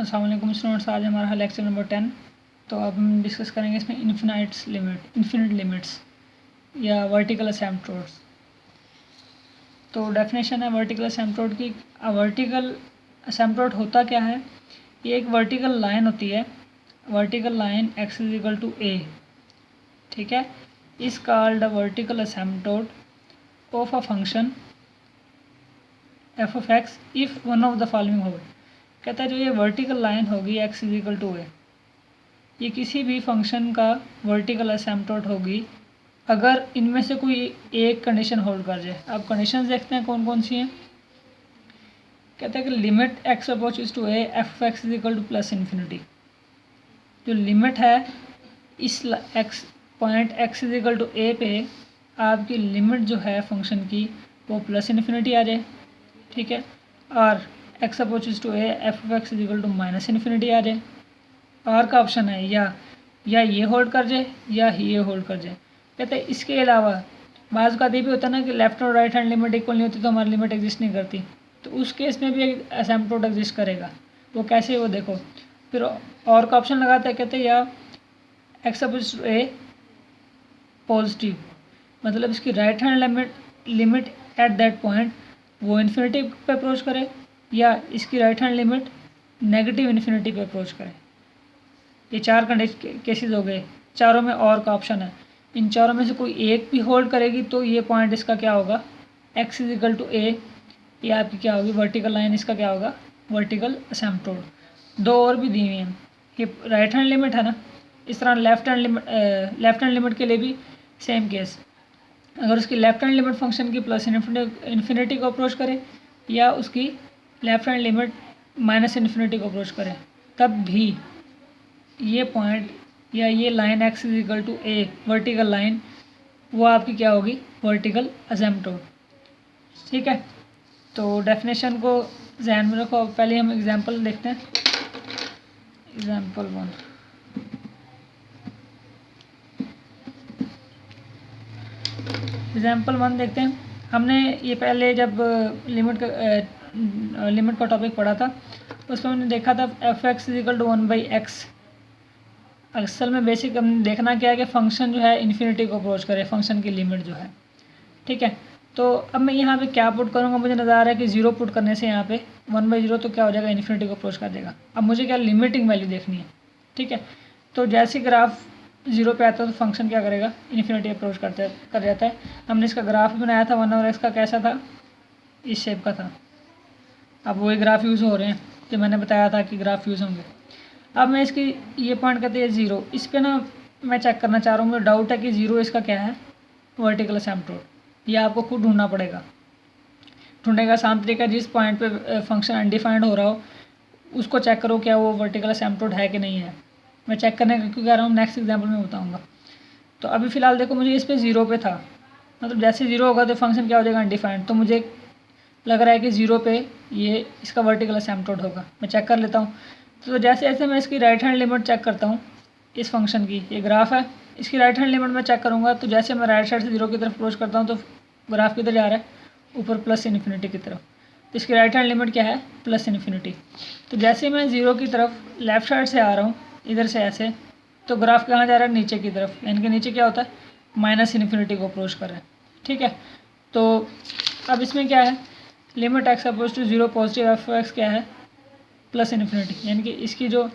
अस्सलाम वालेकुम स्टूडेंट्स, आज हमारा है लेक्चर नंबर 10। तो अब हम डिस्कस करेंगे इसमें इन्फिनिट लिमिट्स या वर्टिकल असिम्प्टोट्स। तो डेफिनेशन है वर्टिकल असिम्प्टोट की। वर्टिकल असिम्प्टोट होता क्या है? ये एक वर्टिकल लाइन होती है, vertical line x is equal to a, ठीक है। Is called a vertical asymptote of a function f of x if one of the following hold. कहता है जो ये वर्टिकल लाइन होगी x is equal to A, ये किसी भी फंक्शन का वर्टिकल असिम्प्टोट होगी अगर इनमें से कोई एक कंडीशन होल्ड कर जाए। अब कंडीशंस देखते हैं कौन कौन सी हैं। कहते हैं कि limit x approaches to A F of X is equal to plus infinity. जो लिमिट है इस x point x is equal to A पे, आपकी लिमिट जो है फंक्शन की वो प्लस इन्फिनिटी आ जाए, ठीक है। और x approaches to A F of X is equal to minus infinity आ जाए। और का ऑप्शन है या ये होल्ड कर जाए या ये होल्ड कर जाए। कहते हैं इसके अलावा बाज़ का ये भी होता है ना कि लेफ्ट और राइट हैंड लिमिट इक्वल नहीं होती तो हमारी लिमिट एग्जिस्ट नहीं करती, तो उस केस में भी एक असिम्प्टोट एग्जिस्ट करेगा। वो कैसे, वो देखो। फिर और का ऑप्शन लगाते हैं, कहते हैं या X approach to A positive, मतलब इसकी right hand limit at that point वो इन्फिनिटी पे अप्रोच करे, या इसकी right hand limit negative infinity पे अप्रोच करे। ये चार केसेस हो गए, चारों में और का ऑप्शन है। इन चारों में से कोई एक भी होल्ड करेगी तो ये पॉइंट इसका क्या होगा, x is equal to A, ये आपकी क्या होगी वर्टिकल लाइन, इसका क्या होगा वर्टिकल असिम्प्टोट। दो और भी दी हुई हैं, ये राइट हैंड लिमिट है ना, इस तरह लेफ्ट हैंड लिमिट के लिए भी सेम केस। अगर उसकी लेफ्ट हैंड लिमिट फंक्शन की प्लस इन्फिनिटी को अप्रोच करे या उसकी left hand limit minus infinity को अप्रोच करे, तब भी ये पॉइंट या ये line x is equal to A vertical line वो आपकी क्या होगी वर्टिकल असिम्प्टोट, ठीक है। तो डेफिनेशन को ध्यान में रखो। पहले हम एग्जांपल देखते हैं। एग्जांपल 1, एग्जांपल 1 देखते हैं। हमने ये पहले जब लिमिट का टॉपिक पढ़ा था उसमें हमने देखा था F X is equal to 1/x। असल में बेसिक हमने देखना क्या है कि फ़ंक्शन जो है इन्फिनिटी को अप्रोच करे, फंक्शन की लिमिट जो है, ठीक है। तो अब मैं यहाँ पे क्या पुट करूँगा, मुझे नज़र आ रहा है कि 0 पुट करने से यहाँ पे 1/0 तो क्या हो जाएगा इन्फिनिटी को अप्रोच कर देगा। अब मुझे क्या लिमिटिंग वैल्यू देखनी है, ठीक है। तो जैसे ग्राफ 0 पे आता है तो फंक्शन क्या करेगा इन्फिनिटी अप्रोच कर जाता है। हमने इसका ग्राफ बनाया था 1/x का, कैसा था, इस शेप का था। अब वही ग्राफ यूज़ हो रहे हैं जो मैंने बताया था कि ग्राफ यूज़ होंगे। अब मैं इसकी ये पॉइंट कहते हैं 0, इस पे ना मैं चेक करना चाह रहा हूँ, मुझे डाउट है कि 0 इसका क्या है वर्टिकल असिम्प्टोट। ये आपको खुद ढूंढना पड़ेगा। ढूंढने का आसान तरीका, जिस पॉइंट पे फंक्शन अनडिफाइंड हो रहा हो उसको चेक करो क्या वो वर्टिकल असिम्प्टोट है कि नहीं है। मैं चेक करने का क्यों कह रहा हूँ, नेक्स्ट एग्जाम्पल में बताऊँगा। तो अभी फ़िलहाल देखो मुझे इस पर 0 पे था, मतलब जैसे 0 होगा तो फंक्शन क्या हो जाएगा अनडिफाइंड। तो मुझे लग रहा है कि 0 पे ये इसका वर्टिकल असिम्प्टोट होगा। मैं चेक कर लेता हूँ। तो जैसे जैसे मैं इसकी राइट हैंड लिमिट चेक करता हूँ, इस फंक्शन की ये ग्राफ है, इसकी राइट हैंड लिमिट में चेक करूँगा तो जैसे मैं राइट साइड से 0 की तरफ अप्रोच करता हूँ तो ग्राफ किधर जा रहा है ऊपर प्लस इन्फिनिटी की तरफ। तो इसकी राइट हैंड लिमिट क्या है प्लस इन्फिनिटी। तो जैसे मैं 0 की तरफ लेफ्ट साइड से आ रहा हूँ इधर से ऐसे, तो ग्राफ कहाँ जा रहा है नीचे की तरफ, यानी कि नीचे क्या होता है माइनस इन्फिनिटी को अप्रोच कर रहा है, ठीक है। तो अब इसमें क्या है limit X approach to 0 positive F X क्या है प्लस इन्फिनिटी, यानी कि इसकी जो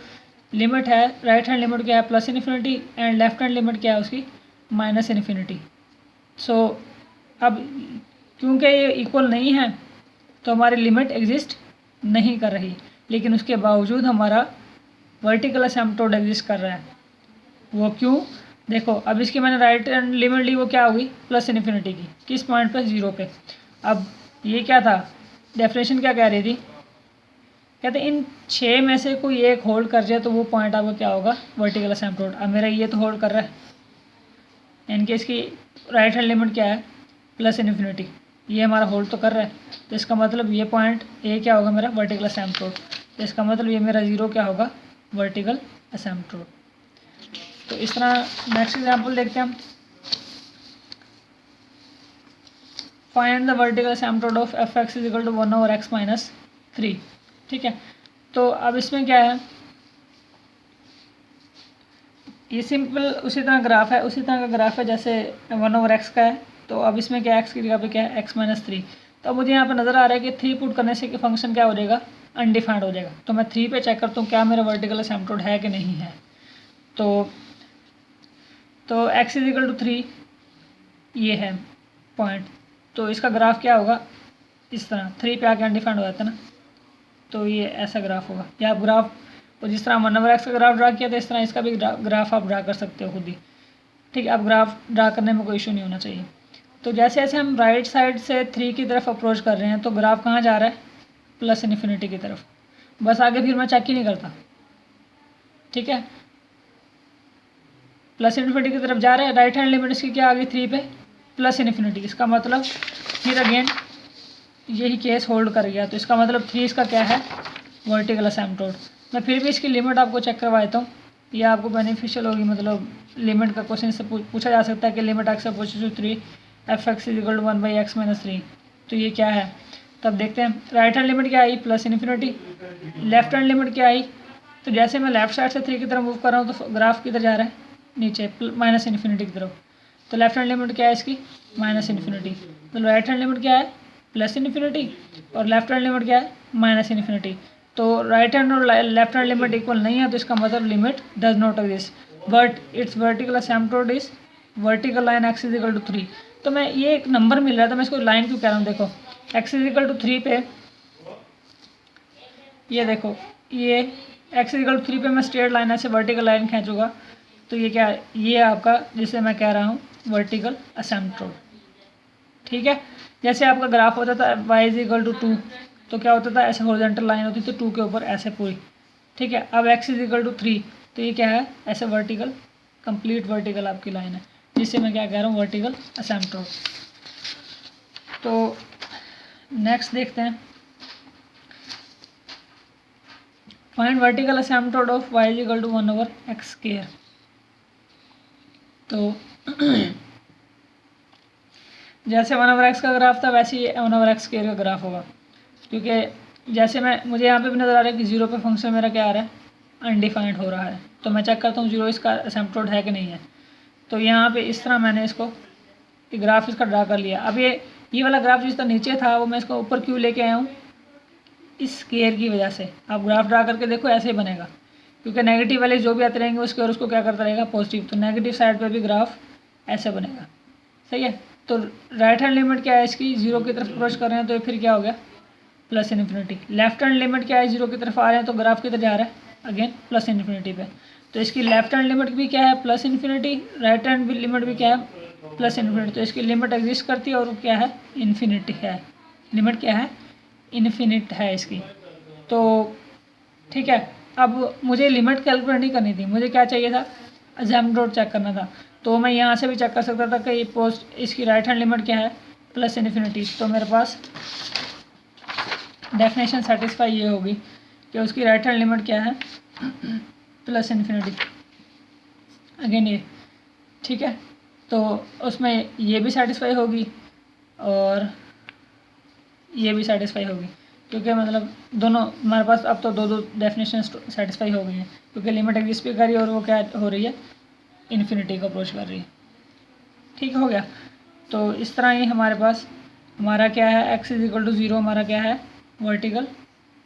लिमिट है राइट हैंड लिमिट क्या है plus infinity and left hand limit क्या है उसकी माइनस इन्फिनिटी। सो अब क्योंकि ये इक्वल नहीं है तो हमारी लिमिट एग्जिस्ट नहीं कर रही, लेकिन उसके बावजूद हमारा वर्टिकल असिम्प्टोट एग्जिस्ट कर रहा है। वो क्यों, देखो अब इसकी मैंने राइट हैंड लिमिट ली, वो क्या होगी प्लस इन्फिनिटी की, किस पॉइंट पर 0 पे। अब ये क्या था डेफिनेशन क्या कह रही थी, कहते इन 6 में से कोई एक होल्ड कर जाए तो वो पॉइंट आपका क्या होगा वर्टिकल असिम्प्टोट। अब मेरा ये तो होल्ड कर रहा है, यानी कि इसकी राइट हैंड लिमिट क्या है प्लस इन्फिनिटी, ये हमारा होल्ड तो कर रहा है। तो इसका मतलब ये पॉइंट ए क्या होगा मेरा वर्टिकल असिम्प्टोट। तो इसका मतलब ये मेरा 0 क्या होगा वर्टिकल असिम्प्टोट। तो इस तरह नेक्स्ट एग्जाम्पल देखते हैं हम। Find the vertical asymptote of F X is equal to 1/x - 3, ठीक है। तो अब इसमें क्या है, ये सिंपल उसी तरह ग्राफ है, उसी तरह का ग्राफ है जैसे 1/x का है। तो अब इसमें क्या x की जगह पे क्या है x-3। तो अब मुझे यहाँ पे नज़र आ रहा है कि 3 पुट करने से कि फंक्शन क्या हो जाएगा, अनडिफाइंड हो जाएगा। तो मैं 3 पे चेक करता हूँ क्या मेरा वर्टिकल असिम्प्टोट है कि नहीं है। तो x = 3 ये है पॉइंट, तो इसका ग्राफ क्या होगा, इस तरह 3 पे आके अनडिफाइंड हो जाता है ना, तो ये ऐसा ग्राफ होगा। या आप ग्राफ तो जिस तरह 1/x का ग्राफ ड्रा किया था इस तरह इसका भी ग्राफ आप ड्रा कर सकते हो खुद ही, ठीक है। अब ग्राफ ड्रा करने में कोई इशू नहीं होना चाहिए। तो जैसे जैसे हम राइट साइड से 3 की तरफ अप्रोच कर रहे हैं तो ग्राफ कहाँ जा रहा है, +∞ की तरफ। बस आगे फिर मैं चेक ही नहीं करता, ठीक है, +∞ की तरफ जा रहा है। राइट हैंड लिमिट इसकी क्या आ गई 3 पे, +∞। इसका मतलब फिर अगेन यही केस होल्ड कर गया। तो इसका मतलब 3 इसका क्या है, वर्टिकल असिम्प्टोट। मैं फिर भी इसकी लिमिट आपको चेक करवा देता हूँ, ये आपको बेनिफिशियल होगी। मतलब लिमिट का क्वेश्चन से पूछा जा सकता है कि limit x approaches to 3 f(x = 1/x-3)। तो ये क्या है, तब देखते हैं। राइट हैंड लिमिट क्या आई, +∞। लेफ्ट हैंड लिमिट क्या आई, तो जैसे मैं लेफ्ट साइड से 3 की तरफ मूव कर रहा हूँ तो ग्राफ किधर जा रहा है, नीचे -∞ की तरफ। तो लेफ्ट हैंड लिमिट क्या है इसकी, -∞। तो राइट हैंड लिमिट क्या है, +∞, और लेफ्ट हैंड लिमिट क्या है, -∞। तो राइट हैंड और लेफ्ट हैंड लिमिट इक्वल नहीं है, तो इसका मतलब limit does not exist but it's vertical asymptote is vertical line x = 3। तो मैं ये एक नंबर मिल रहा था, मैं इसको लाइन क्यों कह रहा हूँ, देखो x = 3 पे, ये देखो ये x = 3 पे मैं स्ट्रेट लाइन ऐसे वर्टिकल लाइन खींचूंगा तो ये क्या है, ये आपका जिसे मैं कह रहा हूँ वर्टिकल असिम्प्टोट, ठीक है। जैसे आपका ग्राफ होता था y = 2, तो क्या होता था, ऐसे हॉरिजॉन्टल लाइन होती थी 2 के ऊपर ऐसे पूरी, ठीक है। अब x = 3, तो ये क्या है, ऐसे वर्टिकल, कंप्लीट वर्टिकल आपकी लाइन है, जिससे मैं क्या कह रहा हूँ, वर्टिकल असिम्प्टोट। तो नेक्स्ट देखते हैं, find vertical asymptote of y = 1/x²। तो जैसे 1/x का ग्राफ था वैसे ही 1/x² का ग्राफ होगा, क्योंकि जैसे मुझे यहाँ पे भी नज़र आ रहा है कि 0 पे फंक्शन मेरा क्या आ रहा है, अनडिफाइंड हो रहा है। तो मैं चेक करता हूँ 0 इसका असिम्प्टोट है कि नहीं है। तो यहाँ पे इस तरह मैंने इसको ग्राफ इसका ड्रा कर लिया। अब ये वाला ग्राफ जिस तरह नीचे था वो मैं इसको ऊपर क्यों लेके आया हूँ, इस स्क्वायर की वजह से। आप ग्राफ ड्रा करके देखो ऐसे ही बनेगा, क्योंकि नेगेटिव वाले जो भी आते रहेंगे वो स्क्वायर उसको क्या करता रहेगा, पॉजिटिव। तो नेगेटिव साइड पर भी ग्राफ ऐसे बनेगा, सही है। तो राइट हैंड लिमिट क्या है इसकी, 0 की तरफ अप्रोच कर रहे हैं तो फिर क्या हो गया, +∞। लेफ्ट हैंड लिमिट क्या है, 0 की तरफ आ रहे हैं तो ग्राफ किधर जा रहा है, अगेन +∞ पे। तो इसकी लेफ्ट हैंड लिमिट भी क्या है, +∞, राइट हैंड लिमिट भी क्या है, +∞। तो इसकी लिमिट एग्जिस्ट करती है और वो क्या है, इन्फिनिटी है। लिमिट क्या है, इन्फिनिट है इसकी। तो ठीक है, अब मुझे लिमिट कैलकुलेट नहीं करनी थी, मुझे क्या चाहिए था, असिम्प्टोट चेक करना था। तो मैं यहाँ से भी चेक कर सकता था कि इसकी राइट हैंड लिमिट क्या है, +∞। तो मेरे पास डेफिनेशन सेटिस्फाई ये होगी कि उसकी राइट हैंड लिमिट क्या है, +∞। अगेन ये, ठीक है। तो उसमें ये भी सेटिस्फाई होगी और ये भी सेटिस्फाई होगी, क्योंकि मतलब दोनों हमारे पास अब तो दो डेफिनेशन सेटिस्फाई हो गई हैं, क्योंकि लिमिट एग्जिस्ट भी कर रही है और वो क्या हो रही है, इन्फिनिटी को अप्रोच कर रही है, ठीक हो गया। तो इस तरह ही हमारे पास हमारा क्या है, x = 0 हमारा क्या है, वर्टिकल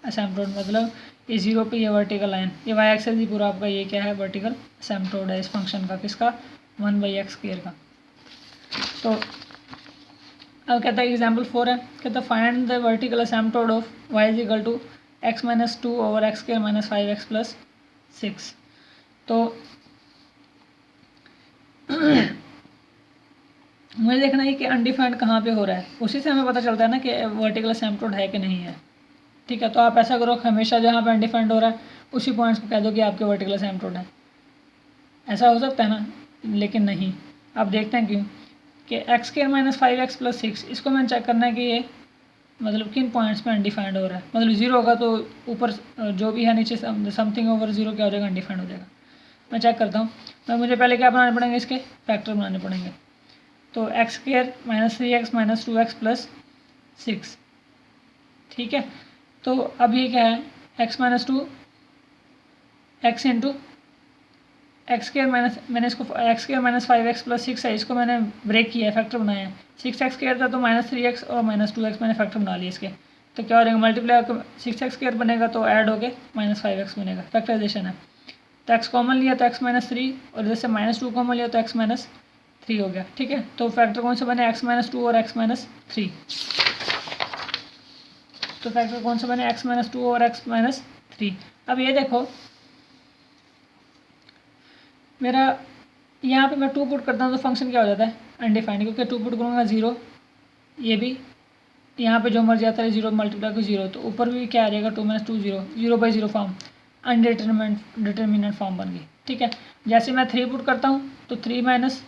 असिम्प्टोट। मतलब ये 0 पे ये वर्टिकल लाइन, ये y एक्सिस ही पूरा आपका ये क्या है, वर्टिकल असिम्प्टोट है इस फंक्शन का, किसका, 1/x² का। तो अब कहता है एग्जाम्पल 4 है, कहता है find the vertical asymptote of y = x-2/x² - 5x + 6। तो मुझे देखना है कि अनडिफाइंड कहाँ पे हो रहा है, उसी से हमें पता चलता है ना कि वर्टिकल असिम्प्टोट है कि नहीं है, ठीक है। तो आप ऐसा करो, हमेशा जहाँ पे अनडिफाइंड हो रहा है उसी पॉइंट्स को कह दो कि आपके वर्टिकल असिम्प्टोट है। ऐसा हो सकता है ना, लेकिन नहीं। आप देखते हैं क्यों, कि x² - 5x + 6 इसको मैंने चेक करना है कि ये मतलब किन पॉइंट्स पे अनडिफाइंड हो रहा है। मतलब 0 होगा तो ऊपर जो भी है नीचे समथिंग ओवर 0 क्या हो जाएगा, अनडिफाइंड हो जाएगा। मैं चेक करता हूँ, तो मुझे पहले क्या बनाने पड़ेंगे, इसके फैक्टर बनाने पड़ेंगे। तो x² - 3x - 2x + 6, ठीक है। तो अब ये क्या है, x minus two x into x square minus, मैंने इसको x square minus 5x plus 6 है, इसको मैंने ब्रेक किया है, फैक्टर बनाया है। 6x स्क्वायर था तो -3x और -2x मैंने फैक्टर बना लिया इसके। तो क्या हो जाएगा, मल्टीप्लाई 6x स्क्वायर बनेगा तो ऐड हो गए -5x बनेगा, फैक्टराइजेशन है। तो x कॉमन लिया तो x माइनस 3 और जैसे -2 कॉमन लिया तो x माइनस 3 हो गया। ठीक है, तो फैक्टर कौन से बने, x माइनस 2 और x माइनस 3। तो फैक्टर कौन से बने, x माइनस 2 और x माइनस 3। अब ये देखो मेरा यहाँ पे मैं 2 पुट करता हूँ तो फंक्शन क्या हो जाता है, अनडिफाइंड, क्योंकि 2 पुट करूँगा 0, ये भी यहाँ पे जो मर्जी आता है 0 मल्टीप्लाई को 0, तो ऊपर भी क्या आ जाएगा 2 माइनस 2 0, 0/0 फॉर्म, डिटर्मिनेंट फॉर्म बन गई। ठीक है, जैसे मैं 3 पुट करता हूँ तो 3 माइनस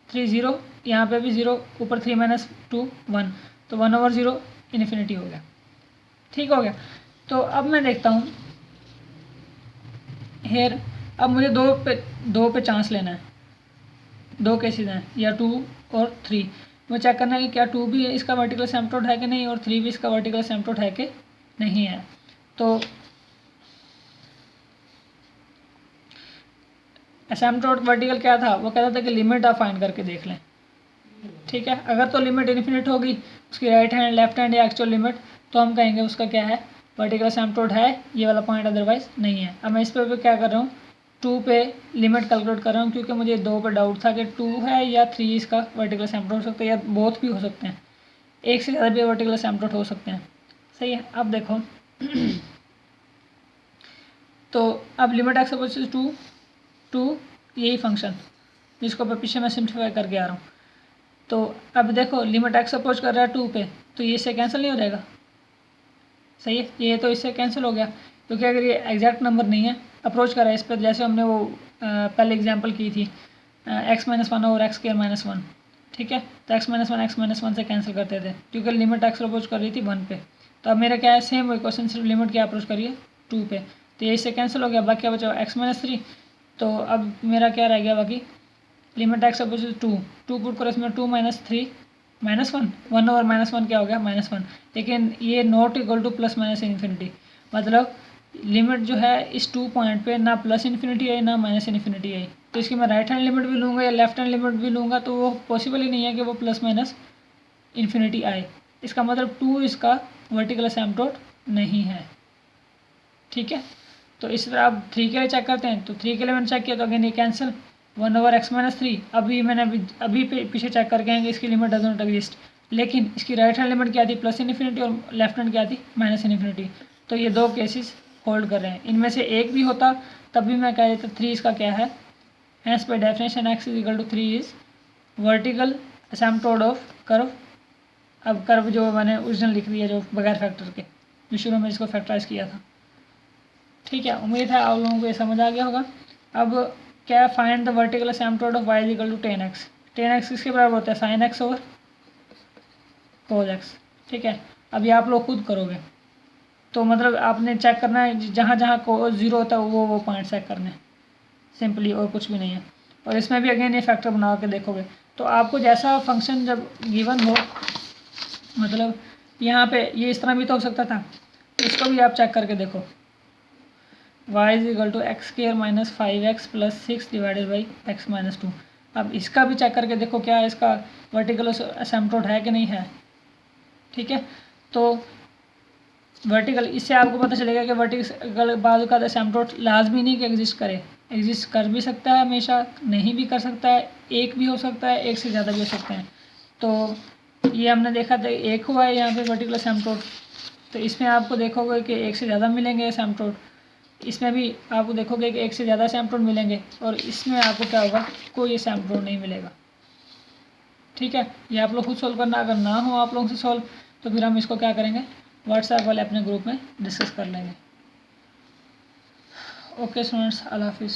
3 0, यहाँ पे भी 0, ऊपर 3 माइनस 2 1, तो 1/0 इन्फिनिटी हो गया। ठीक हो गया। तो अब मैं देखता हूँ हेयर, अब मुझे दो पे चांस लेना है, 2 केसेस हैं या 2 और 3। मुझे चेक करना है कि क्या 2 भी इसका वर्टिकल एसिम्पटोट है कि नहीं और 3 भी इसका वर्टिकल एसिम्पटोट है कि नहीं है। तो एसिम्पटोट वर्टिकल क्या था, वो कहता था कि लिमिट आप फाइंड करके देख लें। ठीक है, अगर तो लिमिट इन्फिनिट होगी उसकी राइट हैंड लेफ्ट हैंड या एक्चुअल लिमिट, तो हम कहेंगे उसका क्या है, वर्टिकल एसिम्पटोट है ये वाला पॉइंट, अदरवाइज नहीं है। अब मैं इस पर भी क्या कर रहा हूँ, 2 पे लिमिट कैलकुलेट कर रहा हूँ, क्योंकि मुझे 2 पे डाउट था कि 2 है या 3 इसका वर्टिकल एसिम्पटोट हो सकता है, या बोथ भी हो सकते हैं, एक से ज़्यादा भी वर्टिकल एसिम्पटोट हो सकते हैं। सही है, अब देखो तो अब लिमिट एक्स अपोजिट टू यही फंक्शन जिसको पीछे मैं सिम्प्लीफाई करके आ रहा हूँ। तो अब देखो लिमिट एक्स अप्रोच कर रहा है 2 पे, तो ये इससे कैंसिल नहीं हो जाएगा। सही है, ये तो इससे कैंसिल हो गया, क्योंकि अगर ये एग्जैक्ट नंबर नहीं है, अप्रोच कर रहा है इस पर, जैसे हमने वो पहले एग्जांपल की थी x-1 और x²-1। ठीक है, तो x-1 से कैंसिल करते थे क्योंकि लिमिट एक्स अप्रोच कर रही थी 1 पे। तो अब मेरा क्या है, सेम वही क्वेश्चन, सिर्फ लिमिट क्या अप्रोच करिए 2 पे, तो ये इससे कैंसिल हो गया, बाकी क्या बचा x-3। तो अब मेरा क्या रह गया बाकी, लिमिट एक्स अपोज 2 पुट करो इसमें, 2 माइनस 3 -1, 1 और -1 क्या हो गया -1। लेकिन ये not equal to plus minus infinity, मतलब लिमिट जो है इस 2 पॉइंट पे ना प्लस इन्फिनिटी आई ना माइनस इन्फिनिटी आई, तो इसकी मैं राइट हैंड लिमिट भी लूँगा या लेफ्ट हैंड लिमिट भी लूँगा तो वो पॉसिबल ही नहीं है कि वो प्लस माइनस इन्फिनिटी आए। इसका मतलब 2 इसका वर्टिकल एसिम्पटोट नहीं है। ठीक है, तो इस तरह आप 3 के लिए चेक करते हैं, तो 3 के लिए मैंने चेक किया तो अगेन ये कैंसिल, 1/x-3। अभी मैंने अभी पीछे चेक करके आएंगे इसकी लिमिट डज नॉट एग्जिस्ट, लेकिन इसकी राइट हैंड लिमिट क्या थी, प्लस इन्फिनिटी, और लेफ्ट हैंड क्या थी, माइनस इन्फिनिटी। तो ये 2 केसेस होल्ड कर रहे हैं, इनमें से एक भी होता तब भी मैं कह देता 3 इसका क्या है, hence by definition x = 3 is vertical asymptote of curve. अब कर्व जो मैंने ओरिजिनल लिख दिया जो बगैर फैक्टर के, जो शुरू में इसको फैक्टराइज किया था। ठीक है, उम्मीद है आप लोगों को ये समझ आ गया होगा। अब क्या, find the vertical asymptote of y = 10x। 10x किसके बराबर होता है, sin x और cos x। ठीक है, अभी आप लोग खुद करोगे, तो मतलब आपने चेक करना है जहाँ जहाँ cos 0 होता है वो पॉइंट चेक करने हैं सिंपली, और कुछ भी नहीं है। और इसमें भी अगेन ये फैक्टर बना के देखोगे, तो आपको जैसा फंक्शन जब गिवन हो, मतलब यहाँ पे ये इस तरह भी तो हो सकता था, इसको भी आप चेक करके देखो, y = x² - 5x + 6 / x-2। अब इसका भी चेक करके देखो क्या इसका वर्टिकल एसिम्पटोट है कि नहीं है। ठीक है, तो वर्टिकल, इससे आपको पता चलेगा कि वर्टिकल बाजू का एसिम्पटोट लाजमी नहीं कि एग्जिस्ट करे, एग्जिस्ट कर भी सकता है हमेशा, नहीं भी कर सकता है, एक भी हो सकता है, एक से ज़्यादा भी हो सकते हैं। तो ये हमने देखा था एक हुआ है यहाँ पे वर्टिकल एसिम्पटोट, तो इसमें आपको देखोगे कि एक से ज़्यादा मिलेंगे एसिम्पटोट, इसमें भी आपको देखोगे कि एक से ज़्यादा एसिम्पटोट मिलेंगे, और इसमें आपको क्या होगा, कोई एसिम्पटोट नहीं मिलेगा। ठीक है, ये आप लोग खुद सोल्व करना, अगर ना हो आप लोगों से सोल्व तो फिर हम इसको क्या करेंगे, व्हाट्सएप वाले अपने ग्रुप में डिस्कस कर लेंगे। ओके स्टूडेंट्स, अल्लाह हाफिज़।